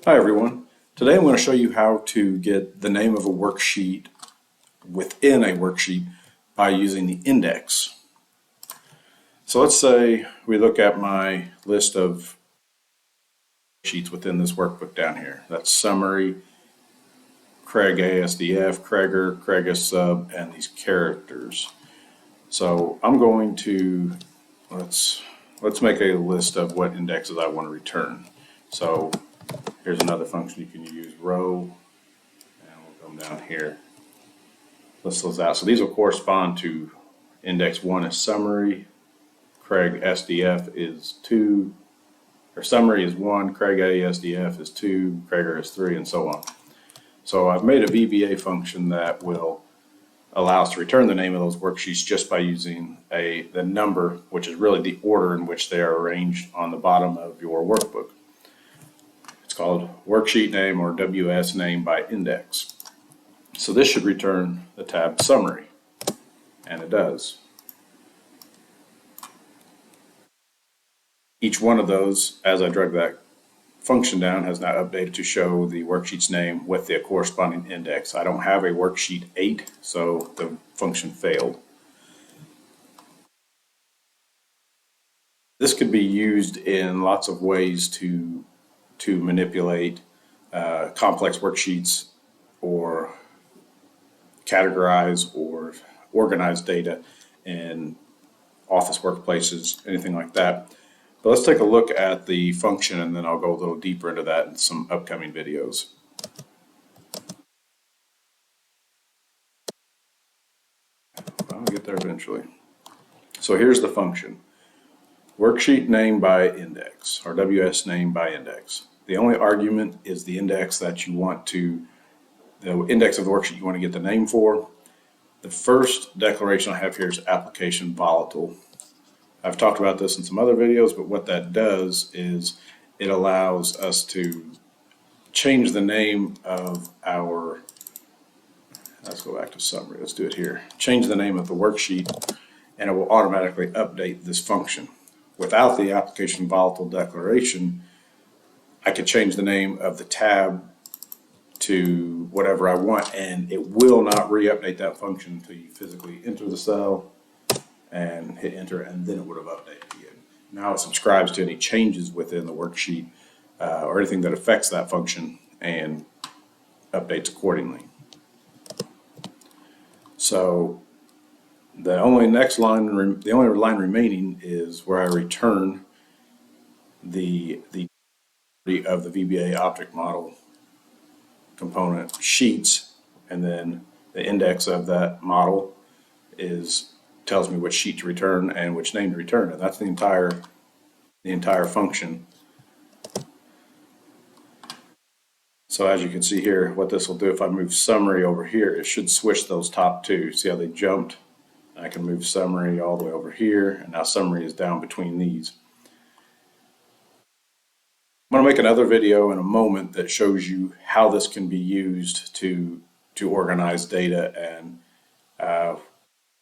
Hi everyone. Today I'm going to show you how to get the name of a worksheet within a worksheet by using the index. So let's say we look at my list of sheets within this workbook down here. That's summary, Craig ASDF, Craiger, Craig sub, and these characters. So I'm going to let's make a list of what indexes I want to return. So here's another function you can use, row, and we'll come down here. List those out. So these will correspond to index 1 is summary, Craig SDF is 2, or summary is 1, Craig ASDF is 2, Craiger is 3, and so on. So I've made a VBA function that will allow us to return the name of those worksheets just by using the number, which is really the order in which they are arranged on the bottom of your workbook. It's called worksheet name or WS name by index. So this should return the tab summary, and it does. Each one of those, as I drag that function down, has now updated to show the worksheet's name with the corresponding index. I don't have a worksheet 8, so the function failed. This could be used in lots of ways to manipulate complex worksheets or categorize or organize data in office workplaces, anything like that. But let's take a look at the function, and then I'll go a little deeper into that in some upcoming videos. I'll get there eventually. So here's the function. Worksheet name by index, or WS name by index. The only argument is the index that you want to, the index of the worksheet you want to get the name for. The first declaration I have here is application volatile. I've talked about this in some other videos, but what that does is it allows us to change the name of our, let's go back to summary, let's do it here. Change the name of the worksheet, and it will automatically update this function. Without the application volatile declaration, I could change the name of the tab to whatever I want, and it will not re-update that function until you physically enter the cell and hit enter, and then it would have updated again. Now it subscribes to any changes within the worksheet or anything that affects that function and updates accordingly. So the only line remaining is where I return the of the VBA object model component sheets, and then the index of that model tells me which sheet to return and which name to return, and that's the entire function. So as you can see here, what this will do, if I move summary over here, it should switch those top two. See how they jumped? I can move summary all the way over here, and now summary is down between these. I'm going to make another video in a moment that shows you how this can be used to organize data, and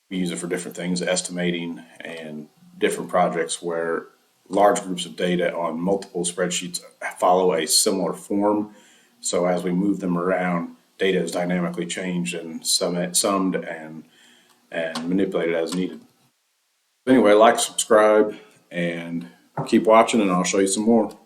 we use it for different things, estimating and different projects where large groups of data on multiple spreadsheets follow a similar form. So as we move them around, data is dynamically changed and summed and manipulated as needed. Anyway, like, subscribe, and keep watching, and I'll show you some more.